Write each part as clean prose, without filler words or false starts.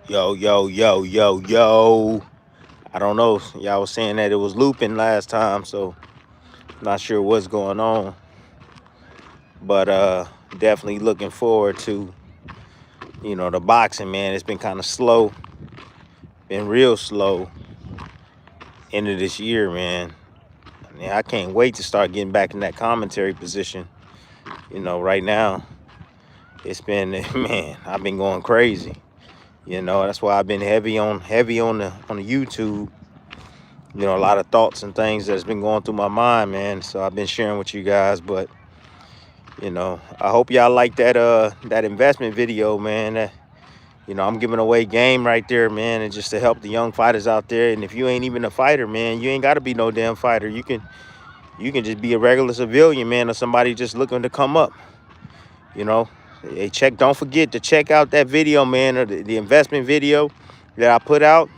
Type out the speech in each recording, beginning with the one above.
Yo, yo, yo, yo, yo. I don't know. Y'all was saying that it was looping last time, so not sure what's going on. But definitely looking forward to, the boxing, man. It's been kind of slow, been real slow into this year, man. I can't wait to start getting back in that commentary position. Right now, it's been man, I've been going crazy. That's why I've been heavy on the YouTube. A lot of thoughts and things that's been going through my mind, man. So I've been sharing with you guys, but I hope y'all like that investment video, man. I'm giving away game right there, man, and just to help the young fighters out there. And if you ain't even a fighter, man, you ain't got to be no damn fighter. You can just be a regular civilian, man, or somebody just looking to come up. You know, hey, don't forget to check out that video, man, or the investment video that I put out,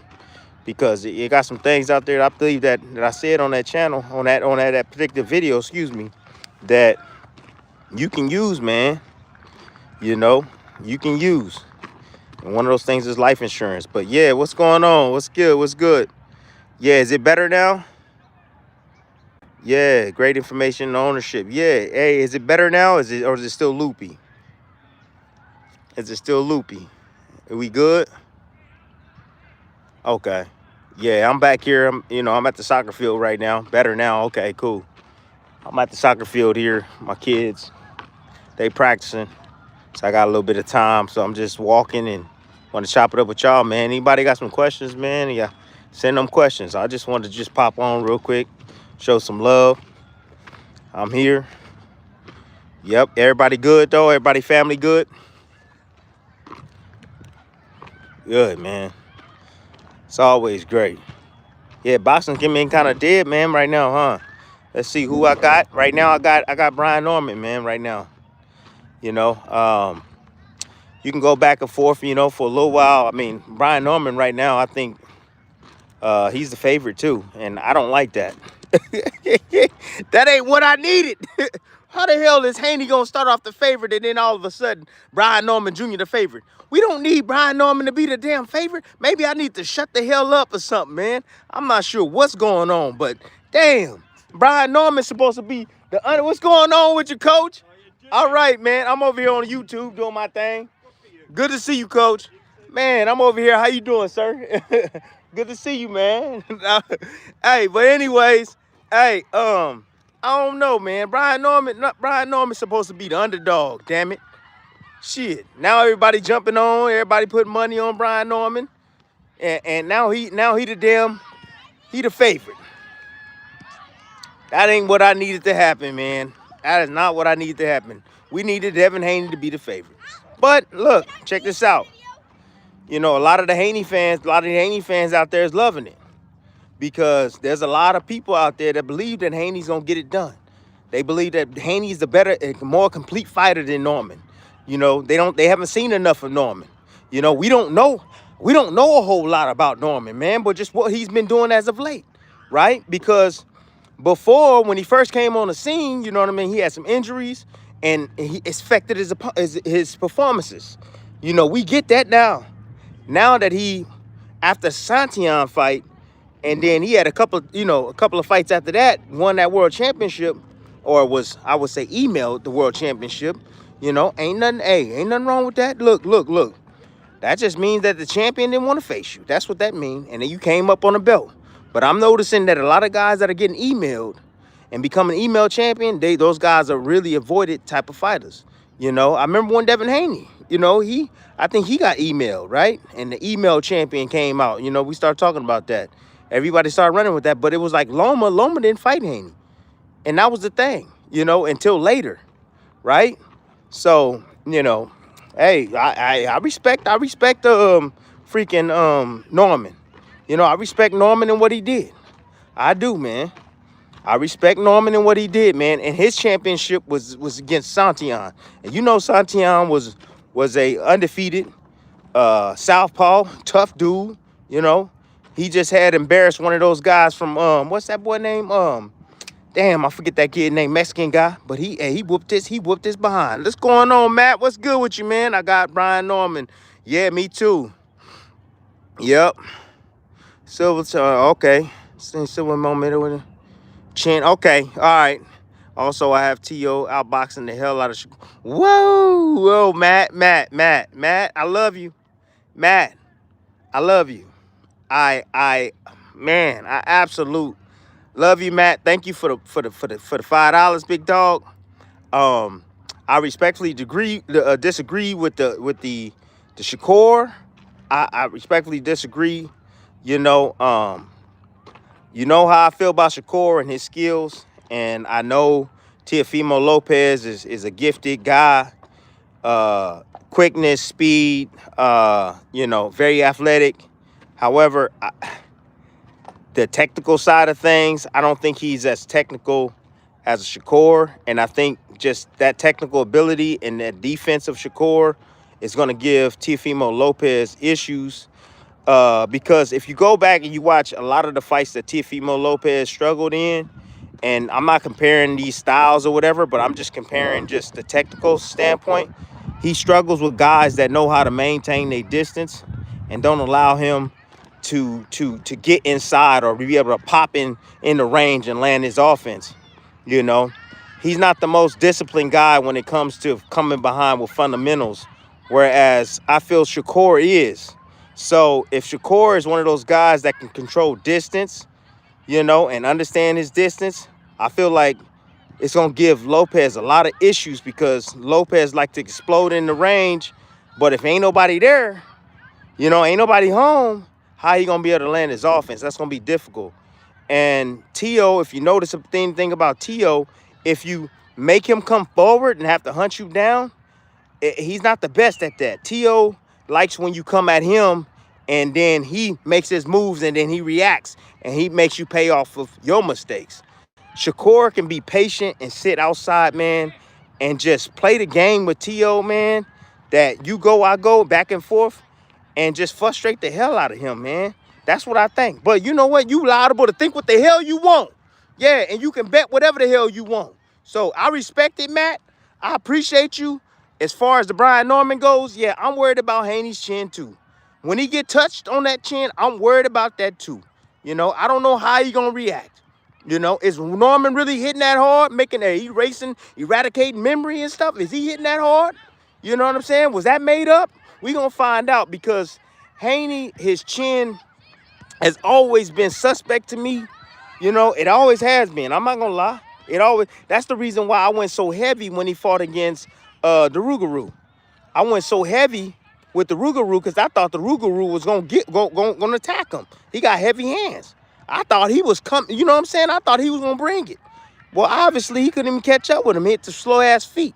because it got some things out there that I believe that I said on that channel, on that particular video, excuse me, that you can use, man. You can use. And one of those things is life insurance. But yeah, what's going on? What's good? What's good? Yeah, is it better now? Yeah, great information and ownership. Yeah, hey, is it better now? Is it still loopy? Is it still loopy? Are we good? Okay. Yeah, I'm back here. I'm at the soccer field right now. Better now. Okay, cool. I'm at the soccer field here. My kids, they practicing. So I got a little bit of time. So I'm just walking and want to chop it up with y'all, man. Anybody got some questions, man? Yeah, send them questions. I just wanted to just pop on real quick, show some love. I'm here. Yep, everybody good though? Everybody family good? Good, man. It's always great. Yeah, boxing can be kind of dead, man, right now, huh? Let's see who I got. Right now, I got Brian Norman, man, right now. You can go back and forth, for a little while. I mean, Brian Norman right now, I think he's the favorite too, and I don't like that. That ain't what I needed. How the hell is Haney gonna start off the favorite and then all of a sudden Brian Norman Jr. the favorite? We don't need Brian Norman to be the damn favorite. Maybe I need to shut the hell up or something, man. I'm not sure what's going on, but damn, Brian Norman's supposed to be the under. What's going on with you, coach? All right, man. I'm over here on YouTube doing my thing. Good to see you, coach. Man, I'm over here. How you doing, sir? Good to see you, man. Hey, but anyways, hey, I don't know, man. Brian Norman's supposed to be the underdog, damn it. Shit. Now everybody jumping on, everybody putting money on Brian Norman. And now he the favorite. That ain't what I needed to happen, man. That is not what I needed to happen. We needed Devin Haney to be the favorite. But look, check this out. A lot of the Haney fans out there is loving it, because there's a lot of people out there that believe that Haney's gonna get it done. They believe that Haney's the better, more complete fighter than Norman. They haven't seen enough of Norman. We don't know a whole lot about Norman, man, but just what he's been doing as of late, right? Because before, when he first came on the scene, you know what I mean, he had some injuries and he affected his performances. We get that now. Now that after Santian fight, and then he had a couple of fights after that, won that world championship, or was, I would say, emailed the world championship. Ain't nothing wrong with that. Look. That just means that the champion didn't want to face you. That's what that means. And then you came up on the belt. But I'm noticing that a lot of guys that are getting emailed and becoming email champion, those guys are really avoided type of fighters. I remember when Devin Haney, I think he got emailed, right? And the email champion came out. We started talking about that. Everybody started running with that, but it was like Loma didn't fight Haney. And that was the thing, until later, right? So, hey, I respect freaking Norman. I respect Norman and what he did. I do, man. I respect Norman and what he did, man. And his championship was against Santian. And Santian was a undefeated southpaw, tough dude. He just had embarrassed one of those guys from what's that boy name? Damn, I forget that kid named Mexican guy, but he whooped his behind. What's going on, Matt? What's good with you, man? I got Brian Norman. Yeah, me too. Yep. Silver, okay. Silver moment with a chin. Okay, all right. Also, I have T.O. outboxing the hell out of whoa, Matt. I love you. Matt, I love you. Man, I absolute love you, Matt. Thank you for the $5, big dog. I respectfully disagree with the Shakur. I respectfully disagree. You know how I feel about Shakur and his skills, and I know Teofimo Lopez is a gifted guy. Quickness, speed, very athletic. However, the technical side of things, I don't think he's as technical as Shakur, and I think just that technical ability and that defense of Shakur is going to give Teofimo Lopez issues. Because if you go back and you watch a lot of the fights that Teofimo Lopez struggled in, and I'm not comparing these styles or whatever, but I'm just comparing just the technical standpoint. He struggles with guys that know how to maintain their distance and don't allow him to get inside or be able to pop in the range and land his offense. You know, he's not the most disciplined guy when it comes to coming behind with fundamentals, whereas I feel Shakur is. So if Shakur is one of those guys that can control distance, and understand his distance, I feel like it's going to give Lopez a lot of issues because Lopez like to explode in the range. But if ain't nobody there, ain't nobody home, how he going to be able to land his offense? That's going to be difficult. And T.O., if you notice a thing about T.O., if you make him come forward and have to hunt you down, he's not the best at that. T.O. likes when you come at him and then he makes his moves and then he reacts and he makes you pay off of your mistakes. Shakur can be patient and sit outside, man, and just play the game with T.O., man, that you go, I go, back and forth, and just frustrate the hell out of him, man. That's what I think. But you know what? You liable to think what the hell you want. Yeah, and you can bet whatever the hell you want. So I respect it, Matt. I appreciate you. As far as the Brian Norman goes, yeah, I'm worried about Haney's chin too. When he get touched on that chin, I'm worried about that too. I don't know how he gonna react. Is Norman really hitting that hard, eradicating memory and stuff? Is he hitting that hard? You know what I'm saying? Was that made up? We gonna find out because Haney, his chin has always been suspect to me. It always has been. I'm not gonna lie. That's the reason why I went so heavy when he fought against the Rougarou. I went so heavy with the Rougarou because I thought the Rougarou was gonna attack him. He got heavy hands. I thought he was coming. You know what I'm saying? I thought he was gonna bring it. Well, obviously he couldn't even catch up with him. He hit the slow ass feet.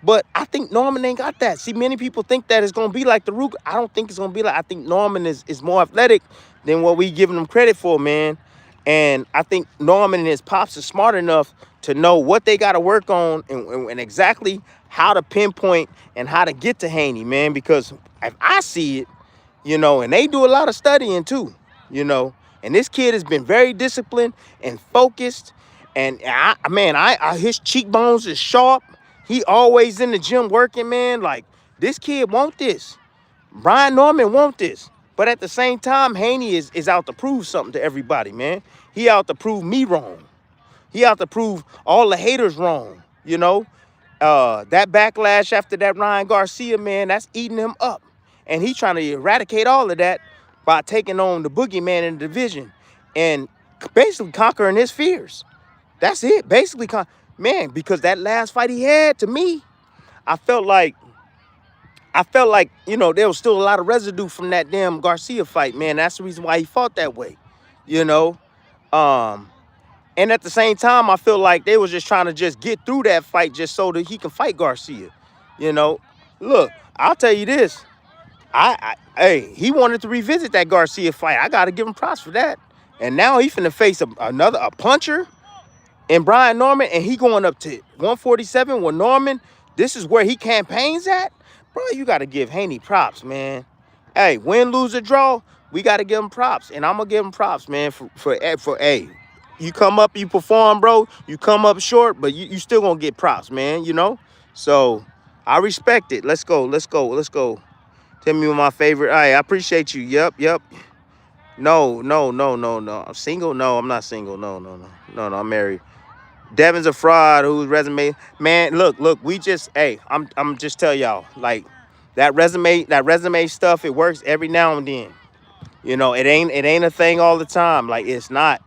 But I think Norman ain't got that. See, many people think that it's gonna be like the Ruger. I don't think it's gonna be like. I think Norman is more athletic than what we giving him credit for, man. And I think Norman and his pops are smart enough to know what they got to work on and exactly how to pinpoint and how to get to Haney, man. Because if I see it, and they do a lot of studying too, and this kid has been very disciplined and focused. And his cheekbones is sharp. He always in the gym working, man. Like, this kid want this. Brian Norman want this. But at the same time, Haney is out to prove something to everybody, man. He out to prove me wrong. He out to prove all the haters wrong, That backlash after that Ryan Garcia, man, that's eating him up. And he trying to eradicate all of that by taking on the boogeyman in the division and basically conquering his fears. That's it. Basically, man, because that last fight he had, to me, I felt like, there was still a lot of residue from that damn Garcia fight, man. That's the reason why he fought that way, And at the same time, I feel like they was just trying to just get through that fight just so that he can fight Garcia, Look, I'll tell you this. He wanted to revisit that Garcia fight. I got to give him props for that. And now he finna face a puncher and Brian Norman, and he going up to 147 with Norman. This is where he campaigns at. Bro, you got to give Haney props, man. Win, lose, or draw, we got to give him props. And I'm going to give him props, man, for you come up, you perform, bro. You come up short, but you still gonna get props, man. You know. So I respect it. Let's go. Let's go. Let's go. Tell me what my favorite. Hey, I appreciate you. Yep. Yep. No. No. No. No. No. I'm single. No, I'm not single. No. No. No. No. No. I'm married. Devin's a fraud. Whose resume? Man, look. We just. Hey, I'm just tell y'all like that resume stuff. It works every now and then. You know, it ain't a thing all the time. Like it's not.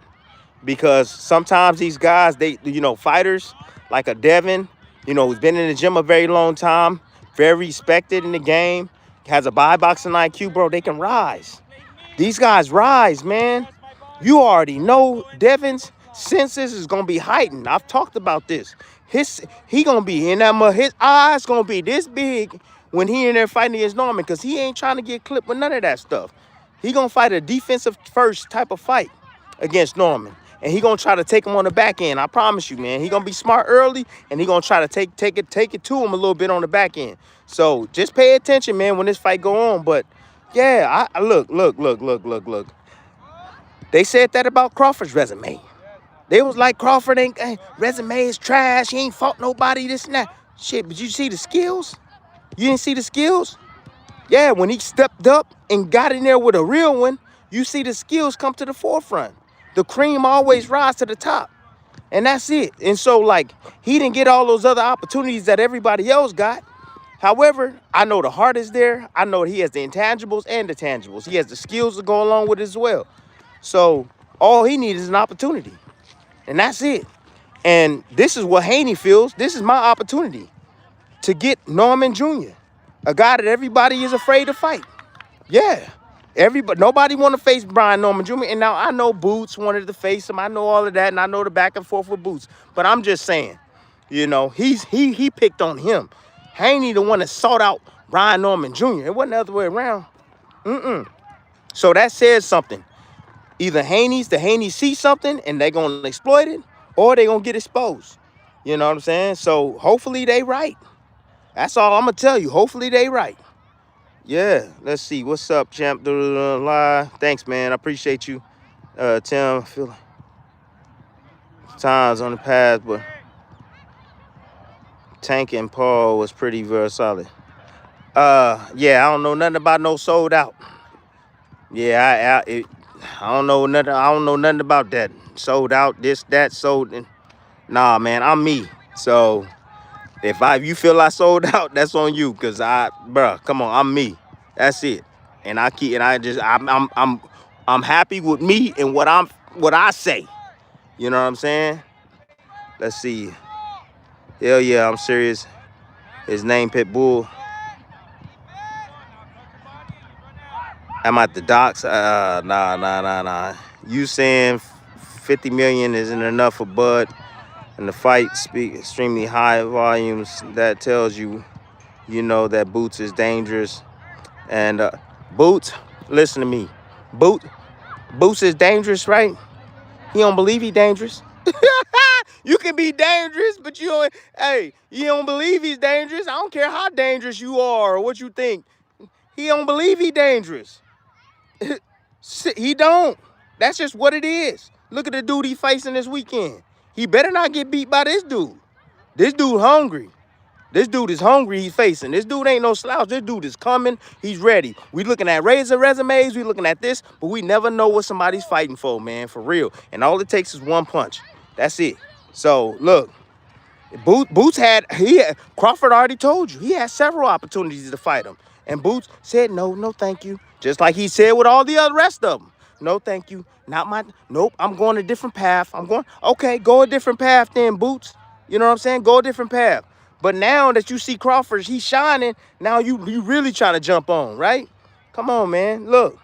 Because sometimes these guys, they, fighters like a Devin, who's been in the gym a very long time, very respected in the game, has a boxing IQ, bro, they can rise. These guys rise, man. You already know Devin's senses is gonna be heightened. I've talked about this. He gonna be in that his eyes gonna be this big when he in there fighting against Norman, because he ain't trying to get clipped with none of that stuff. He gonna fight a defensive first type of fight against Norman. And he gonna try to take him on the back end. I promise you, man. He gonna be smart early, and he gonna try to take it to him a little bit on the back end. So just pay attention, man, when this fight go on. But yeah, I look. They said that about Crawford's resume. They was like, Crawford ain't resume is trash. He ain't fought nobody, this and that. Shit, but you see the skills? You didn't see the skills? Yeah, when he stepped up and got in there with a real one, you see the skills come to the forefront. The cream always rise to the top. And that's it. And so, like, he didn't get all those other opportunities that everybody else got. However, I know the heart is there. I know he has the intangibles and the tangibles. He has the skills to go along with it as well. So all he needs is an opportunity. And that's it. And this is what Haney feels. This is my opportunity to get Norman Jr., a guy that everybody is afraid to fight. Yeah. Nobody want to face Brian Norman Jr. And now I know Boots wanted to face him. I know all of that, and I know the back and forth with Boots. But I'm just saying, he picked on him. Haney the one that sought out Brian Norman Jr. It wasn't the other way around. So that says something. Either the Haney see something and they're gonna exploit it, or they're gonna get exposed. You know what I'm saying? So hopefully they right. That's all I'm gonna tell you. Hopefully they right. Yeah, let's see. What's up, champ? Live. Thanks, man. I appreciate you. Tim, I feel like times on the path, but Tank and Paul was pretty very solid. Yeah, I don't know nothing about no sold out. Yeah, I don't know nothing. I don't know nothing about that. Sold out, this, that, sold. Nah, man, I'm me. So if you feel I sold out, that's on you. Cause bruh, come on, I'm me. That's it. And I'm happy with me and what I say. You know what I'm saying? Let's see. Hell yeah, I'm serious. His name Pitbull. I'm at the docks. Nah. You saying 50 million isn't enough for Bud, and the fight speak extremely high volumes. That tells you, that Boots is dangerous. And Boots, listen to me. Boots is dangerous, right? He don't believe he dangerous. You can be dangerous, but you don't believe he's dangerous. I don't care how dangerous you are or what you think. He don't believe he dangerous. He don't. That's just what it is. Look at the dude he facing this weekend. He better not get beat by this dude. This dude hungry. This dude is hungry he's facing. This dude ain't no slouch. This dude is coming. He's ready. We looking at razor resumes. We looking at this, but we never know what somebody's fighting for, man, for real. And all it takes is one punch. That's it. So, look, Boots Crawford already told you. He had several opportunities to fight him. And Boots said, no, thank you. Just like he said with all the other rest of them. No, thank you. Nope, I'm going a different path. Okay, go a different path then, Boots. You know what I'm saying? Go a different path. But now that you see Crawford, he's shining, now you really trying to jump on, right? Come on, man. Look.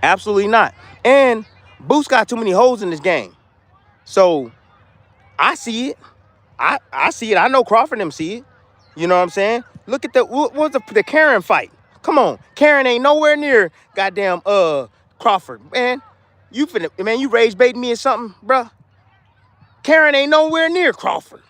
Absolutely not. And Boots got too many holes in this game. So I see it. I see it. I know Crawford and them see it. You know what I'm saying? Look at what was the Karen fight. Come on. Karen ain't nowhere near goddamn Crawford. Man, you rage baiting me or something, bruh. Karen ain't nowhere near Crawford.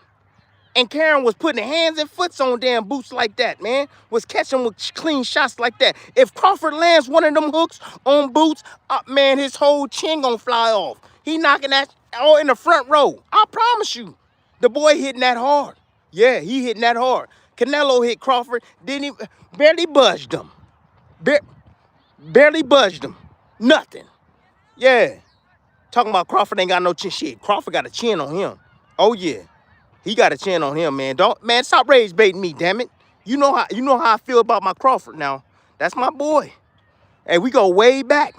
And Karen was putting hands and foots on damn Boots like that, man. Was catching with clean shots like that. If Crawford lands one of them hooks on Boots, man, his whole chin gonna fly off. He knocking that all in the front row. I promise you. The boy hitting that hard. Yeah, he hitting that hard. Canelo hit Crawford, barely budged him. Barely budged him. Nothing. Yeah. Talking about Crawford ain't got no chin. Shit, Crawford got a chin on him. Oh yeah. He got a chin on him, man. Stop rage baiting me, damn it. You know how I feel about my Crawford now. That's my boy. Hey, we go way back.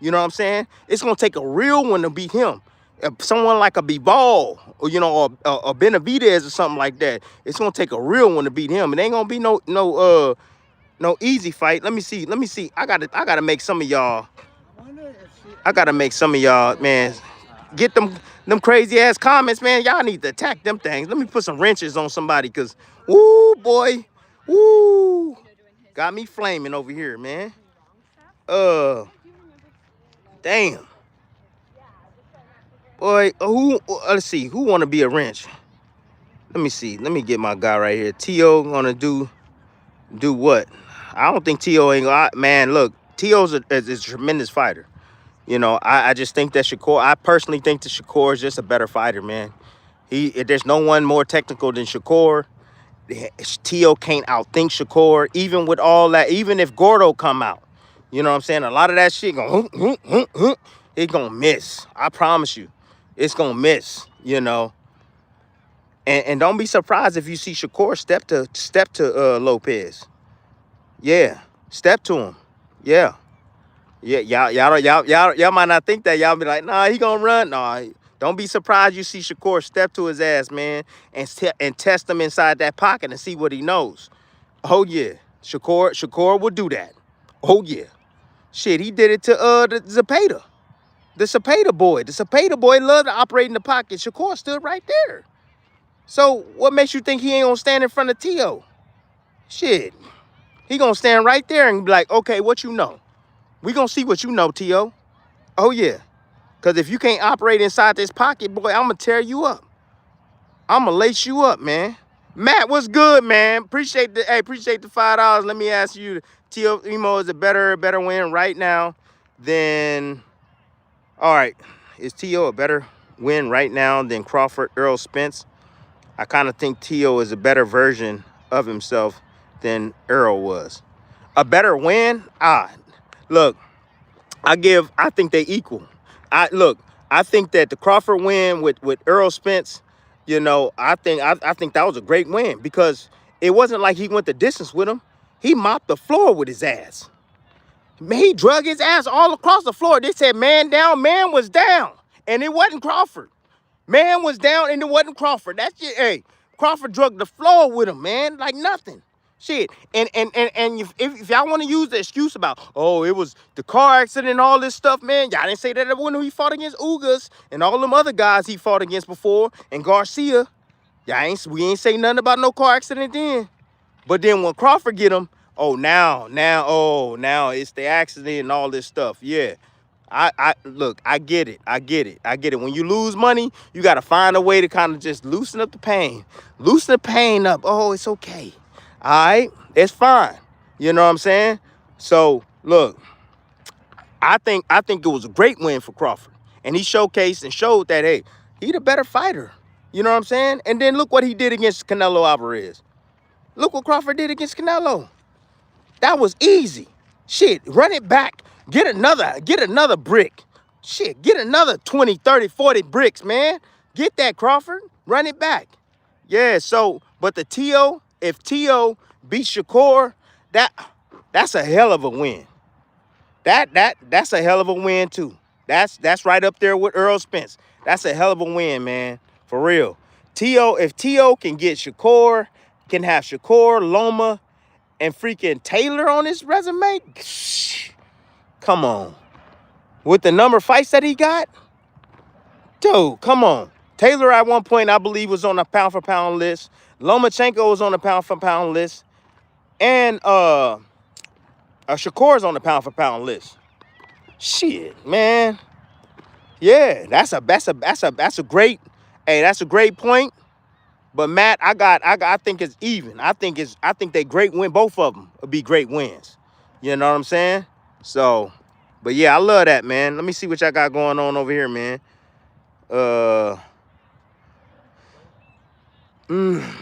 You know what I'm saying? It's gonna take a real one to beat him. Someone like a Bivol, or or Benavidez or something like that. It's gonna take a real one to beat him. It ain't gonna be no easy fight. Let me see. I gotta make some of y'all. Man, get them crazy ass comments, man. Y'all need to attack them things. Let me put some wrenches on somebody, cause woo boy, woo, got me flaming over here, man. Damn. Boy, let's see, who wanna be a wrench? Let me see. Let me get my guy right here. T.O. gonna do what? I don't think T.O. ain't gonna, man, look, T.O.'s is a tremendous fighter. You know, I just think that I personally think that Shakur is just a better fighter, man. There's no one more technical than Shakur. T.O. can't outthink Shakur, even with all that, even if Gordo come out. You know what I'm saying? A lot of that shit it's gonna miss. I promise you. It's gonna miss, you know. And don't be surprised if you see Shakur step to Lopez. Yeah, step to him. Yeah. Yeah, y'all might not think that. Y'all be like, nah, he gonna run. Nah, don't be surprised you see Shakur step to his ass, man, and test him inside that pocket and see what he knows. Oh yeah, Shakur will do that. Oh yeah, shit, he did it to the Zepeda boy. The Zepeda boy loved to operate in the pocket. Shakur stood right there. So what makes you think he ain't gonna stand in front of T.O.? Shit, he gonna stand right there and be like, okay, what you know? We gonna see what you know, T.O. Oh yeah. Cause if you can't operate inside this pocket, boy, I'm gonna tear you up. I'm gonna lace you up, man. Matt, what's good, man? Appreciate the $5. Let me ask you, T.O. Emo is a better win right now than, all right, is T.O. a better win right now than Crawford Errol Spence? I kind of think T.O. is a better version of himself than Errol was. A better win? Look, I think they equal. I think that the Crawford win with Errol Spence, you know, I think that was a great win, because it wasn't like he went the distance with him. He mopped the floor with his ass. Man, he drug his ass all across the floor. They said man down, man was down. And it wasn't Crawford. Man was down and it wasn't Crawford. That's it. Hey, Crawford drug the floor with him, man, like nothing. Shit. And if y'all want to use the excuse about, oh, it was the car accident and all this stuff, man, y'all didn't say that when he fought against Ugas and all them other guys he fought against before, and Garcia. We ain't say nothing about no car accident then. But then when Crawford get him, now it's the accident and all this stuff. Yeah. Look, I get it. When you lose money, you got to find a way to kind of just loosen up the pain. Loosen the pain up. Oh, it's okay. All right, it's fine. You know what I'm saying? So, look, I think it was a great win for Crawford. And he showcased and showed that, hey, he the better fighter. You know what I'm saying? And then look what he did against Canelo Alvarez. Look what Crawford did against Canelo. That was easy. Shit, run it back. Get another brick. Shit, get another 20, 30, 40 bricks, man. Get that, Crawford. Run it back. Yeah, so, but the T.O., if T.O. beats Shakur, that's a hell of a win. That's a hell of a win, too. That's right up there with Errol Spence. That's a hell of a win, man. For real. If T.O. can get Shakur, can have Shakur, Loma, and freaking Taylor on his resume, come on. With the number of fights that he got, dude, come on. Taylor at one point, I believe, was on the pound-for-pound list. Lomachenko was on the pound-for-pound list. And Shakur's on the pound-for-pound list. Shit, man. Yeah, that's a great point. But Matt, I think it's even. I think they great win. Both of them will be great wins. You know what I'm saying? So, but yeah, I love that, man. Let me see what y'all got going on over here, man.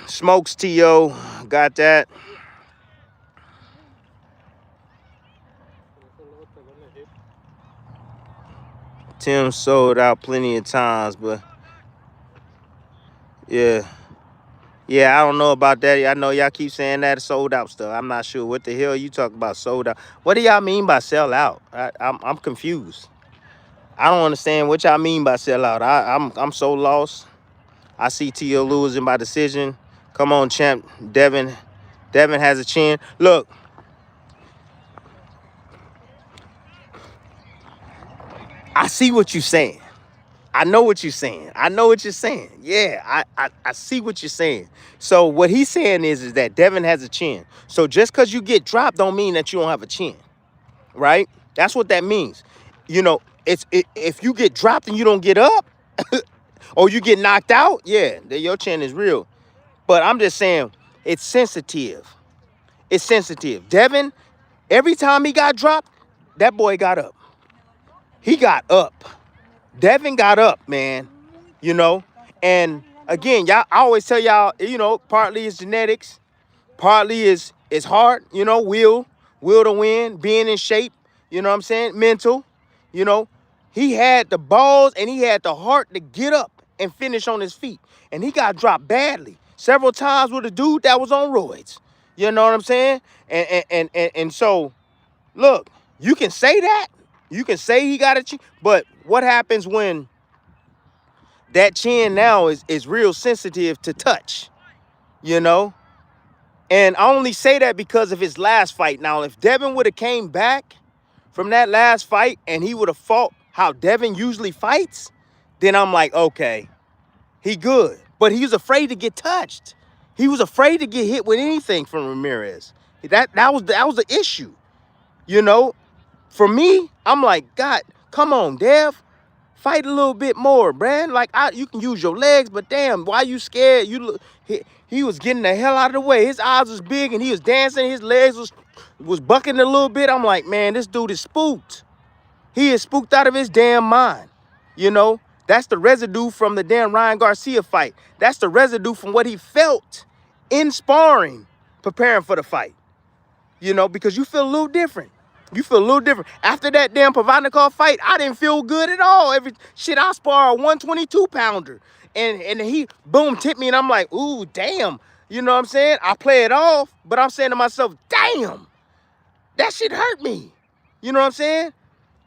Smokes T.O. got that. Tim sold out plenty of times, but yeah. Yeah, I don't know about that. I know y'all keep saying that sold out stuff. I'm not sure what the hell you talk about sold out. What do y'all mean by sell out? I'm confused. I don't understand what y'all mean by sell out. I'm so lost. I see T.O. losing by decision. Come on, champ. Devin has a chin. Look, I see what you're saying. I know what you're saying. I know what you're saying. Yeah, I see what you're saying. So what he's saying is that Devin has a chin. So just because you get dropped don't mean that you don't have a chin, right? That's what that means. You know, if you get dropped and you don't get up or you get knocked out, yeah, then your chin is real. But I'm just saying it's sensitive. It's sensitive. Devin, every time he got dropped, that boy got up. He got up. Devin got up, man. You know, and again, y'all, I always tell y'all, you know, partly is genetics, partly is heart, you know, will to win, being in shape, you know what I'm saying, mental, you know. He had the balls and he had the heart to get up and finish on his feet, and he got dropped badly several times with a dude that was on roids, you know what I'm saying, and so look, you can say that, you can say he got a chin, but what happens when that chin now is real sensitive to touch, you know? And I only say that because of his last fight. Now, if Devin would have came back from that last fight and he would have fought how Devin usually fights, then I'm like, okay, he good. But he was afraid to get touched. He was afraid to get hit with anything from Ramirez. That was the issue, you know? For me, I'm like, God, come on, Dev. Fight a little bit more, man. Like, you can use your legs, but damn, why you scared? You look, he was getting the hell out of the way. His eyes was big and he was dancing. His legs was bucking a little bit. I'm like, man, this dude is spooked. He is spooked out of his damn mind. You know, that's the residue from the damn Ryan Garcia fight. That's the residue from what he felt in sparring, preparing for the fight. You know, because you feel a little different. You feel a little different. After that damn Provodnikov fight, I didn't feel good at all. I spar a 122 pounder. And he boom tipped me and I'm like, ooh, damn. You know what I'm saying? I play it off, but I'm saying to myself, damn, that shit hurt me. You know what I'm saying?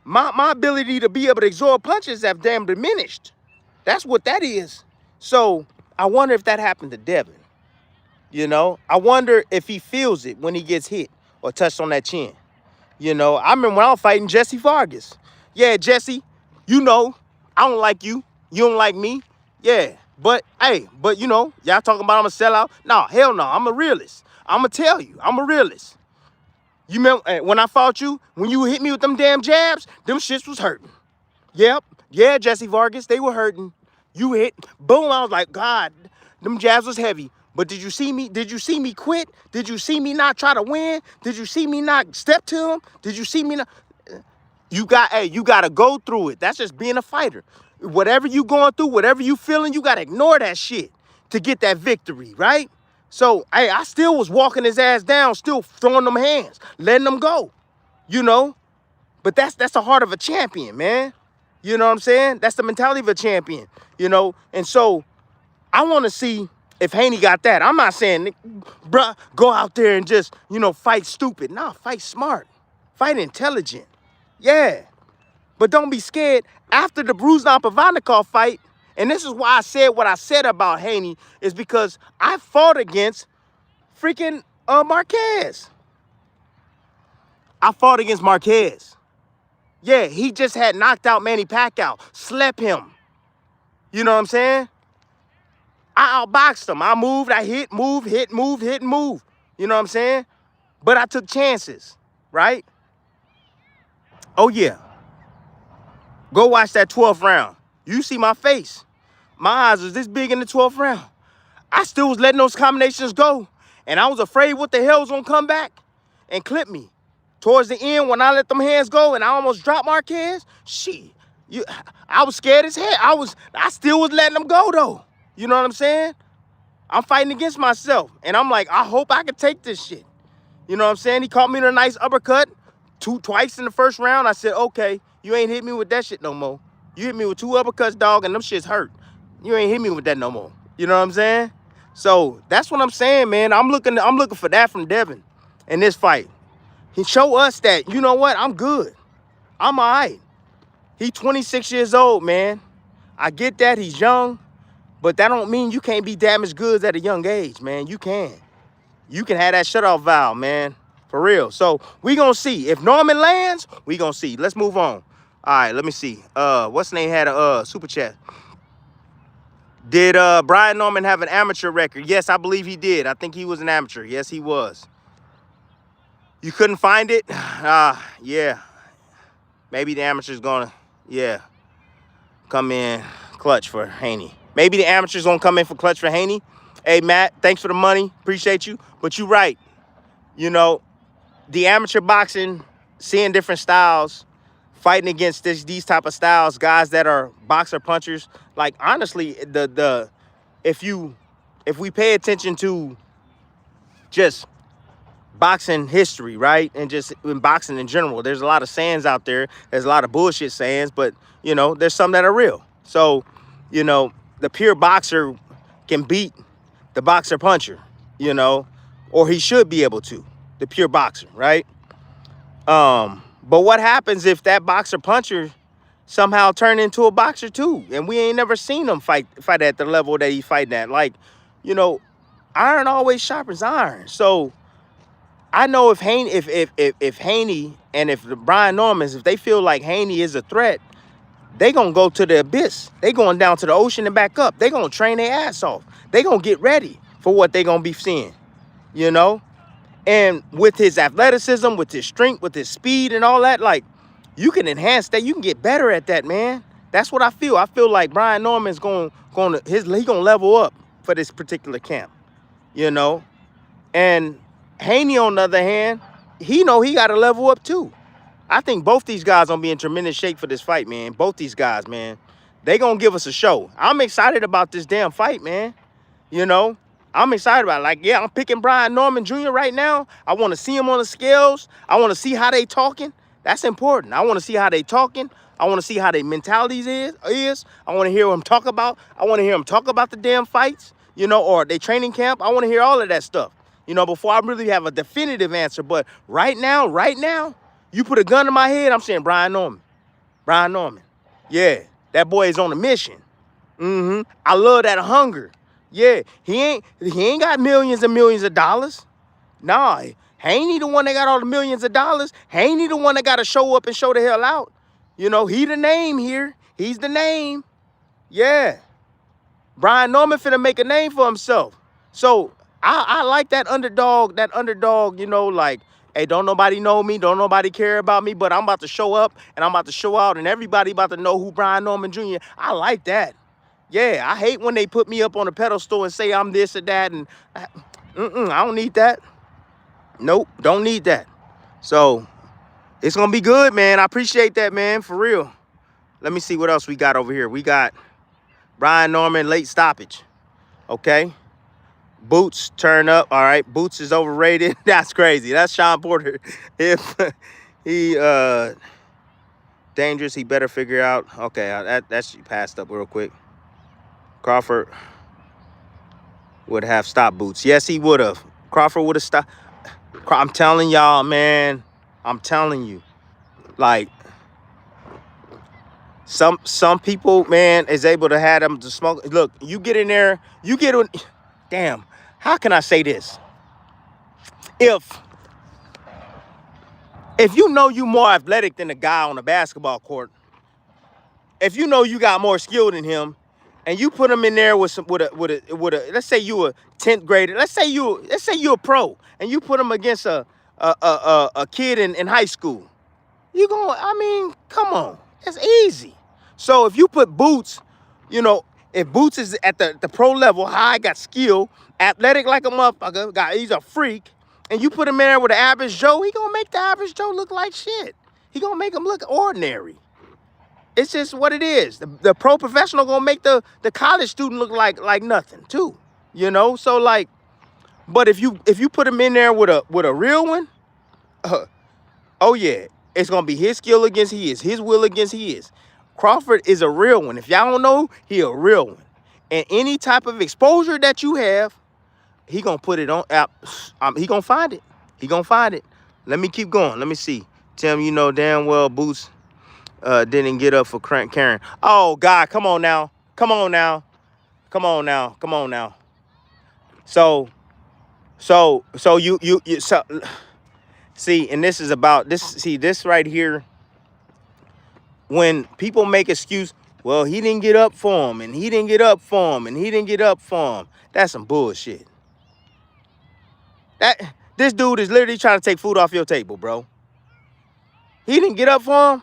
My ability to be able to absorb punches have damn diminished. That's what that is. So I wonder if that happened to Devin. You know, I wonder if he feels it when he gets hit or touched on that chin. You know, I remember when I was fighting Jesse Vargas. Yeah, Jesse, you know, I don't like you. You don't like me. Yeah, but you know, y'all talking about I'm a sellout. No, hell no, I'm a realist. I'm going to tell you, I'm a realist. You remember when I fought you, when you hit me with them damn jabs, them shits was hurting. Yep, yeah, Jesse Vargas, they were hurting. You hit, boom, I was like, God, them jabs was heavy. But did you see me? Did you see me quit? Did you see me not try to win? Did you see me not step to him? Did you see me not? You got to go through it. That's just being a fighter. Whatever you going through, whatever you feeling, you got to ignore that shit to get that victory, right? So, I still was walking his ass down, still throwing them hands, letting them go, you know? But that's the heart of a champion, man. You know what I'm saying? That's the mentality of a champion, you know? And so, I want to see if Haney got that. I'm not saying, bruh, go out there and just, you know, fight stupid. Nah, fight smart. Fight intelligent. Yeah. But don't be scared. After the Bruzan Provodnikov fight, and this is why I said what I said about Haney, is because I fought against freaking Marquez. I fought against Marquez. Yeah, he just had knocked out Manny Pacquiao, slept him. You know what I'm saying? I outboxed him. I moved, I hit, move, hit, move, hit, move. You know what I'm saying? But I took chances, right? Oh, yeah. Go watch that 12th round. You see my face. My eyes was this big in the 12th round. I still was letting those combinations go. And I was afraid what the hell was gonna come back and clip me. Towards the end, when I let them hands go and I almost dropped Marquez, I was scared as hell. I still was letting them go though. You know what I'm saying? I'm fighting against myself. And I'm like, I hope I can take this shit. You know what I'm saying? He caught me in a nice uppercut twice in the first round. I said, okay, you ain't hit me with that shit no more. You hit me with 2 uppercuts, dog, and them shits hurt. You ain't hit me with that no more. You know what I'm saying? So that's what I'm saying, man. I'm looking for that from Devin in this fight. He show us that, you know what, I'm good. I'm all right. He 26 years old, man. I get that, he's young, but that don't mean you can't be damaged goods at a young age, man. You can. You can have that shutoff valve, man. For real. So we gonna see. If Norman lands, we gonna see. Let's move on. All right, let me see. What's name had a super chat? Did Brian Norman have an amateur record? Yes, I believe he did. I think he was an amateur. Yes, he was. You couldn't find it? Yeah. Maybe the amateur's gonna, come in clutch for Haney. Maybe the amateur's gonna come in for clutch for Haney. Hey, Matt, thanks for the money. Appreciate you. But you're right. You know, the amateur boxing, seeing different styles, fighting against these type of styles, guys that are boxer punchers. Like, honestly, if we pay attention to just boxing history, right? And just in boxing in general, there's a lot of sayings out there. There's a lot of bullshit sayings, but, you know, there's some that are real. So, you know, the pure boxer can beat the boxer puncher, you know, or he should be able to, the pure boxer, right? But what happens if that boxer puncher somehow turn into a boxer too? And we ain't never seen him fight at the level that he's fighting at. Like, you know, iron always sharpens iron. So I know if Haney, if Haney and if the Brian Normans, if they feel like Haney is a threat, they gonna go to the abyss. They going down to the ocean and back up. They gonna train their ass off. They gonna get ready for what they gonna be seeing, you know? And with his athleticism, with his strength, with his speed and all that, like, you can enhance that. You can get better at that, man. That's what I feel. I feel like Brian Norman's he gonna level up for this particular camp, you know? And Haney, on the other hand, he know he got to level up too. I think both these guys gonna be in tremendous shape for this fight, man. Both these guys, man. They gonna give us a show. I'm excited about this damn fight, man. You know? I'm excited about it. Like, yeah, I'm picking Brian Norman Jr. right now. I want to see him on the scales. I want to see how they talking. That's important. I want to see how they talking. I want to see how their mentalities is. I want to hear them talk about. I want to hear them talk about the damn fights, you know, or their training camp. I want to hear all of that stuff, you know, before I really have a definitive answer. But right now, you put a gun to my head, I'm saying Brian Norman. Brian Norman. Yeah, that boy is on a mission. I love that hunger. Yeah, he ain't got millions and millions of dollars. Nah, Haney the one that got all the millions of dollars. Haney the one that got to show up and show the hell out. You know, he the name here. He's the name. Yeah. Brian Norman finna make a name for himself. So I like that underdog, you know, like, hey, don't nobody know me, don't nobody care about me, but I'm about to show up and I'm about to show out and everybody about to know who Brian Norman Jr. I like that. Yeah, I hate when they put me up on a pedestal and say I'm this or that, and I don't need that. Nope, don't need that. So it's gonna be good, man. I appreciate that, man, for real. Let me see what else we got over here. We got Brian Norman late stoppage. Okay. Boots turn up. All right, Boots is overrated. That's crazy. That's Sean Porter. If he dangerous, he better figure out. Okay, that's passed up real quick. Crawford would have stopped Boots. Yes, he would have. Crawford would have stopped. I'm telling y'all, man. I'm telling you. Like, some people, man, is able to have them to smoke. Look, you get in there, you get on. Damn, how can I say this? If you know you more athletic than the guy on the basketball court, if you know you got more skill than him, and you put him in there with a let's say you a 10th grader, let's say you a pro, and you put him against a kid in high school, you going, I mean, come on, it's easy. So if you put Boots, you know, If Boots is at the pro level, high, got skill, athletic like a motherfucker, he's a freak, and you put him in there with the average Joe, he gonna make the average Joe look like shit. He gonna make him look ordinary. It's just what it is. The pro professional gonna make the college student look like nothing too. You know? So like, but if you put him in there with a real one, oh yeah, it's gonna be his skill against his will against his. Crawford is a real one. If y'all don't know, he a real one. And any type of exposure that you have, he gonna put it on. He gonna find it. He gonna find it. Let me keep going. Let me see. Tim, you know damn well Boots didn't get up for Karen. Oh God, come on now. Come on now. Come on now. Come on now. So you see, and this is about this. See this right here. When people make excuse, well, he didn't get up for him, and he didn't get up for him, and he didn't get up for him. That's some bullshit. This dude is literally trying to take food off your table, bro. He didn't get up for him.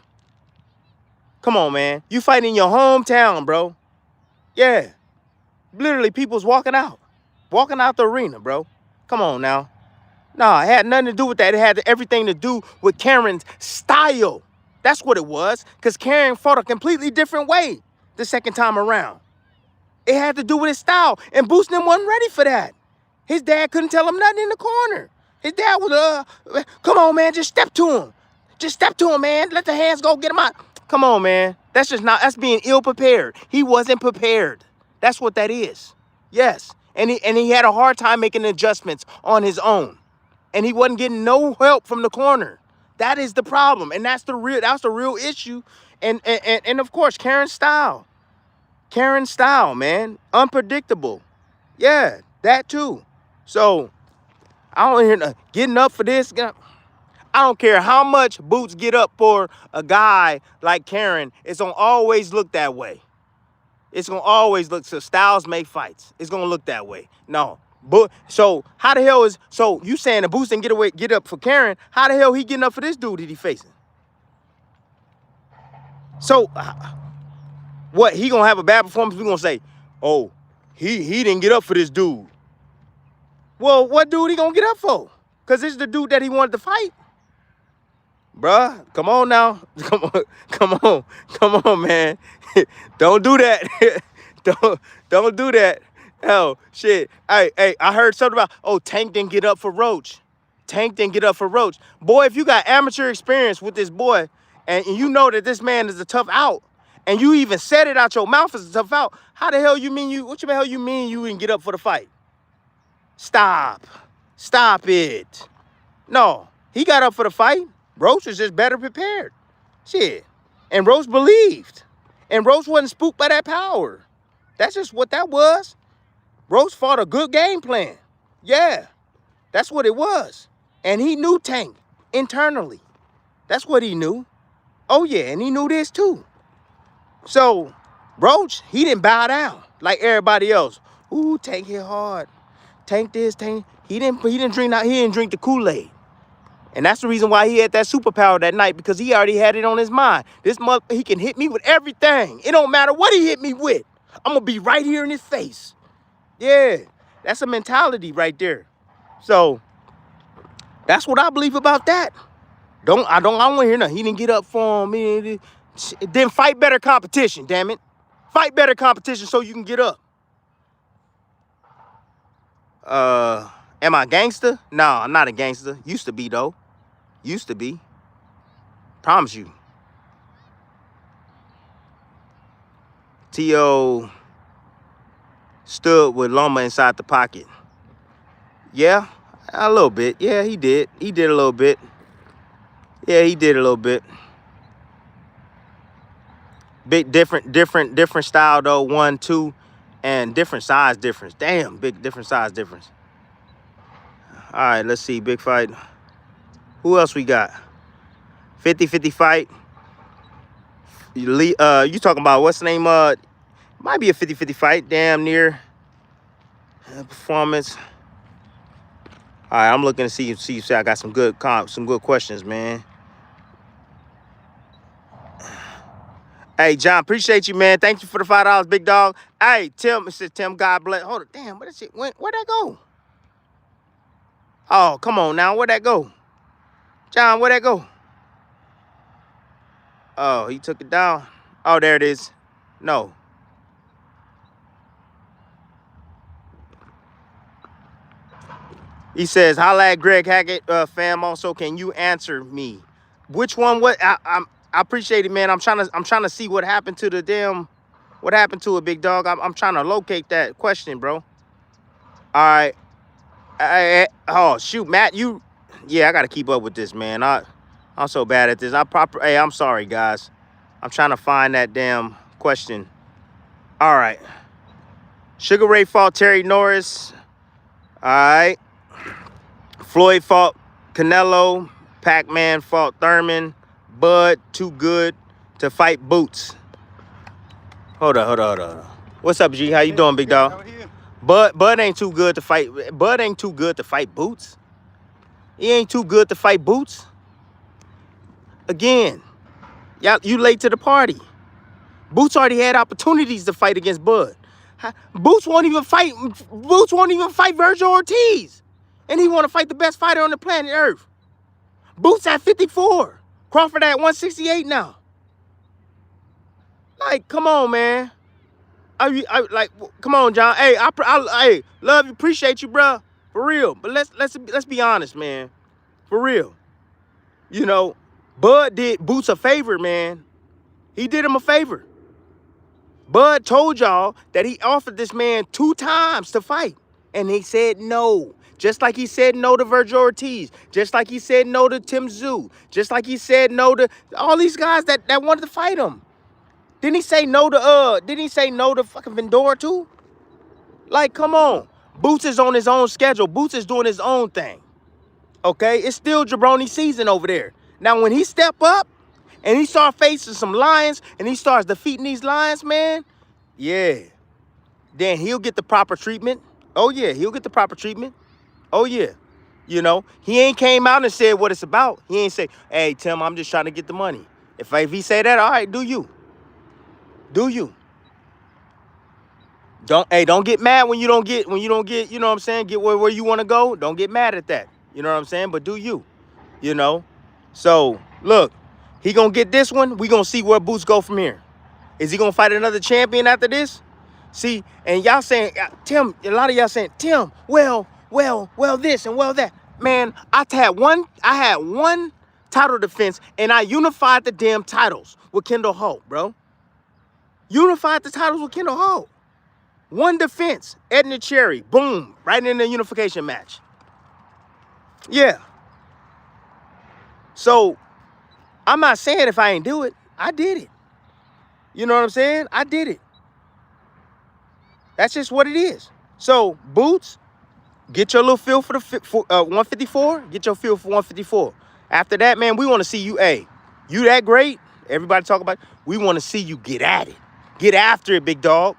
Come on, man. You fighting in your hometown, bro. Yeah. Literally, people's walking out the arena, bro. Come on now. Nah, it had nothing to do with that. It had everything to do with Karen's style. That's what it was, because Karen fought a completely different way the second time around. It had to do with his style, and Boots wasn't ready for that. His dad couldn't tell him nothing in the corner. His dad was, come on, man, just step to him. Just step to him, man. Let the hands go, get him out. Come on, man. That's being ill-prepared. He wasn't prepared. That's what that is. Yes, and he had a hard time making adjustments on his own, and he wasn't getting no help from the corner. That is the problem, and that's the real issue. And of course, Karen's style, man, unpredictable. Yeah, that too. So I don't hear getting up for this. I don't care how much Boots get up for a guy like Karen. It's gonna always look that way. It's gonna always look. So styles make fights. It's gonna look that way. No. But so how the hell is you saying the Boots didn't get up for Karen? How the hell he getting up for this dude that he facing? So what, he gonna have a bad performance? We gonna say, oh, he didn't get up for this dude. Well, what dude he gonna get up for? Cause it's the dude that he wanted to fight. Bruh, come on now. Come on, man. Don't do that. don't do that. Hell, shit. Hey, I heard something about, oh, Tank didn't get up for Roach. Boy, if you got amateur experience with this boy, and you know that this man is a tough out, and you even said it out your mouth as a tough out, how the hell you mean what the hell you mean you didn't get up for the fight? Stop it. No, he got up for the fight. Roach was just better prepared. Shit. And Roach believed. And Roach wasn't spooked by that power. That's just what that was. Roach fought a good game plan. Yeah, that's what it was. And he knew Tank internally. That's what he knew. Oh, yeah, and he knew this too. So, Roach, he didn't bow down like everybody else. Ooh, Tank hit hard. Tank this, Tank. He didn't drink the Kool-Aid. And that's the reason why he had that superpower that night, because he already had it on his mind. This mother, he can hit me with everything. It don't matter what he hit me with. I'm going to be right here in his face. Yeah, that's a mentality right there. So that's what I believe about that. I don't want to hear nothing. He didn't get up for him. Then fight better competition, damn it. Fight better competition so you can get up. Am I a gangster? No, I'm not a gangster. Used to be, though. Used to be. Promise you. T.O. stood with Loma inside the pocket. Yeah, a little bit. Yeah, he did. He did a little bit. Yeah, he did a little bit. Big different style though. 1, 2, and different size difference. Damn, big different size difference. All right, let's see. Big fight. Who else we got? 50-50 fight. You talking about what's the name? Might be a 50-50 fight. Damn near performance. All right, I'm looking to see if I got some good questions, man. Hey, John, appreciate you, man. Thank you for the $5, big dog. Hey, Tim, it says Tim, God bless. Hold it. Damn, what is it? Where'd that go? Oh, come on now. Where'd that go? John, where'd that go? Oh, he took it down. Oh, there it is. No. He says, holla at Greg Hackett, fam. Also, can you answer me? Which one? What? I appreciate it, man. I'm trying to see what happened to the damn. What happened to it, big dog? I'm trying to locate that question, bro. All right. Oh shoot, Matt, yeah, I gotta keep up with this, man. I'm so bad at this. Hey, I'm sorry, guys. I'm trying to find that damn question. All right. Sugar Ray fought Terry Norris. All right. Floyd fought Canelo. Pac-Man fought Thurman. Bud too good to fight Boots. Hold on. What's up, G? How you doing, big dog? Bud ain't too good to fight. Bud ain't too good to fight Boots. He ain't too good to fight Boots. Again, y'all, you late to the party. Boots already had opportunities to fight against Bud. Boots won't even fight Virgil Ortiz. And he want to fight the best fighter on the planet Earth. Boots at 54. Crawford at 168 now. Like, come on, man. Like, come on, John. Hey, I love you, appreciate you, bro. For real. But let's be honest, man. For real. You know, Bud did Boots a favor, man. He did him a favor. Bud told y'all that he offered this man 2 times to fight. And he said no. Just like he said no to Virgil Ortiz. Just like he said no to Tim Tszyu. Just like he said no to all these guys that wanted to fight him. Didn't he say no to fucking Vendora too? Like, come on. Boots is on his own schedule. Boots is doing his own thing. Okay? It's still jabroni season over there. Now, when he step up and he start facing some lions and he starts defeating these lions, man, yeah. Then he'll get the proper treatment. Oh, yeah. He'll get the proper treatment. Oh, yeah. You know, he ain't came out and said what it's about. He ain't say, hey, Tim, I'm just trying to get the money. If he say that, all right, do you. Do you? Don't get mad when you don't get, you know what I'm saying, get where you want to go. Don't get mad at that. You know what I'm saying? But do you? You know? So, look, he gonna get this one. We gonna see where Boots go from here. Is he gonna fight another champion after this? See, and y'all saying, Tim, a lot of y'all saying, Tim, well, this and well that. Man, I had one title defense and I unified the damn titles with Kendall Holt, bro. Unified the titles with Kendall Holt. One defense, Edna Cherry, boom, right in the unification match. Yeah. So, I'm not saying if I ain't do it, I did it. You know what I'm saying? I did it. That's just what it is. So, Boots, get your little feel for the 154. Get your feel for 154. After that, man, we want to see you. Hey, you that great? Everybody talk about it. We want to see you get at it. Get after it, big dog.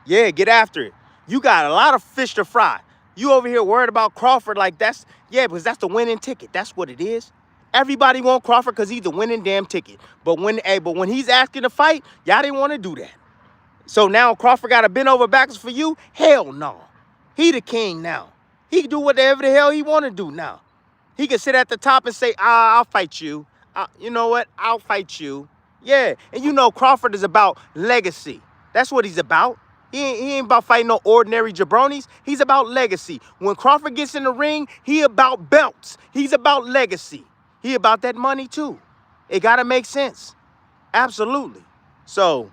Yeah, get after it. You got a lot of fish to fry. You over here worried about Crawford like that's, yeah, because that's the winning ticket. That's what it is. Everybody want Crawford because he's the winning damn ticket. But when he's asking to fight, y'all didn't want to do that. So now Crawford got to bend over backwards for you? Hell no. He the king now. He can do whatever the hell he want to do now. He can sit at the top and say, I'll fight you. You know what? I'll fight you. Yeah. And you know Crawford is about legacy. That's what he's about. He ain't about fighting no ordinary jabronis. He's about legacy. When Crawford gets in the ring, he about belts. He's about legacy. He about that money too. It got to make sense. Absolutely. So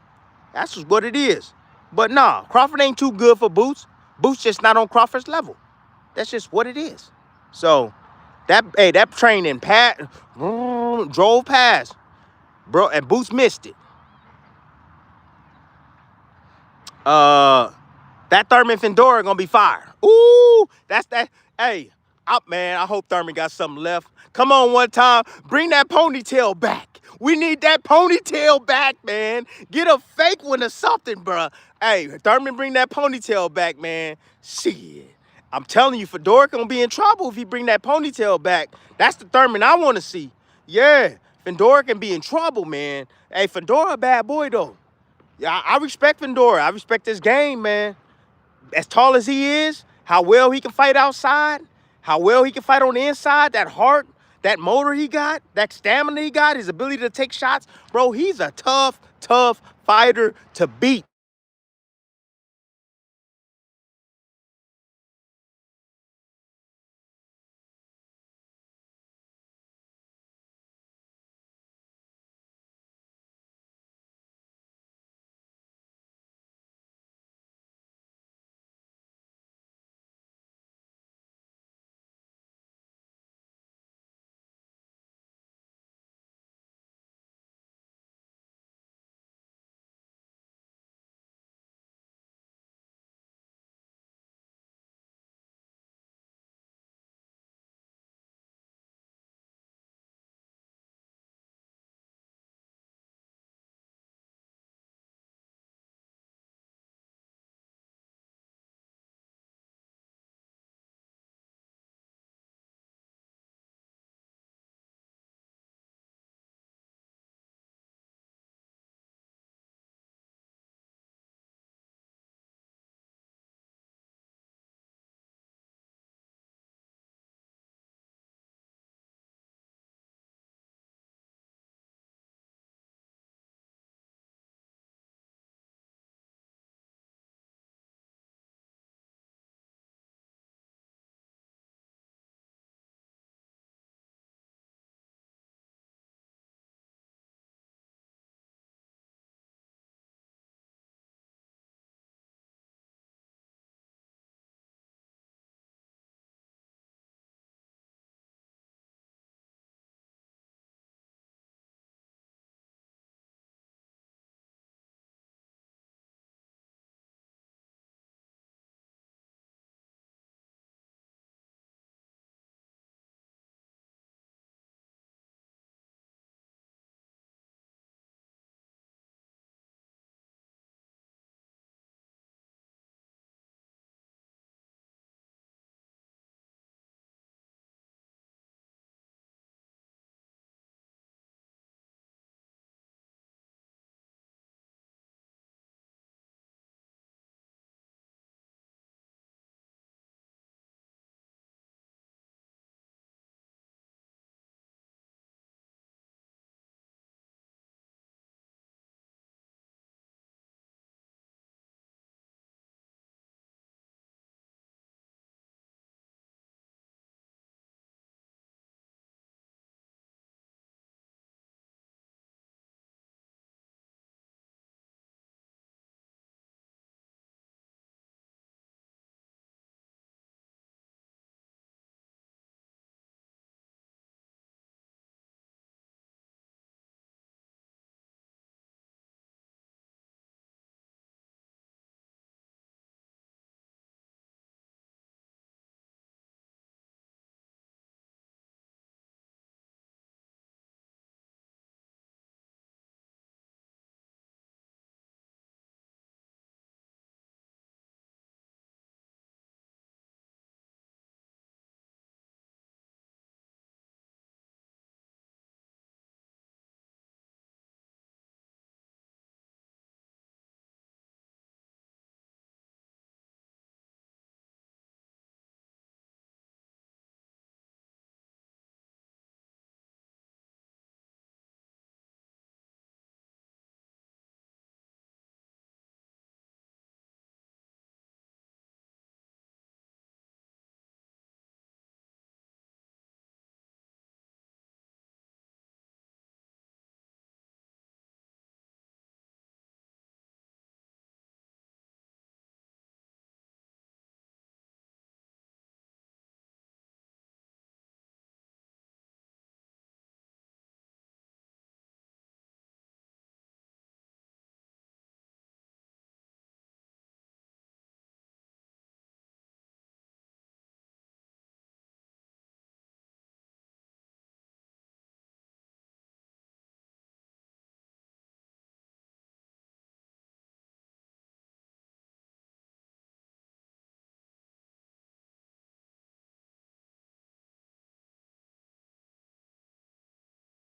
that's just what it is. But nah, Crawford ain't too good for Boots. Boots just not on Crawford's level. That's just what it is. So that train in drove past, bro, and Boots missed it. That Thurman Fedora gonna be fire. Ooh, that's that. Hey, man, I hope Thurman got something left. Come on, one time, bring that ponytail back. We need that ponytail back, man. Get a fake one or something, bruh. Hey, Thurman, bring that ponytail back, man. Shit. I'm telling you, Fedora gonna be in trouble if he bring that ponytail back. That's the Thurman I want to see. Yeah, Fedora can be in trouble, man. Hey, Fedora a bad boy, though. Yeah, I respect Fedora. I respect this game, man. As tall as he is, how well he can fight outside, how well he can fight on the inside, that heart, that motor he got, that stamina he got, his ability to take shots. Bro, he's a tough fighter to beat.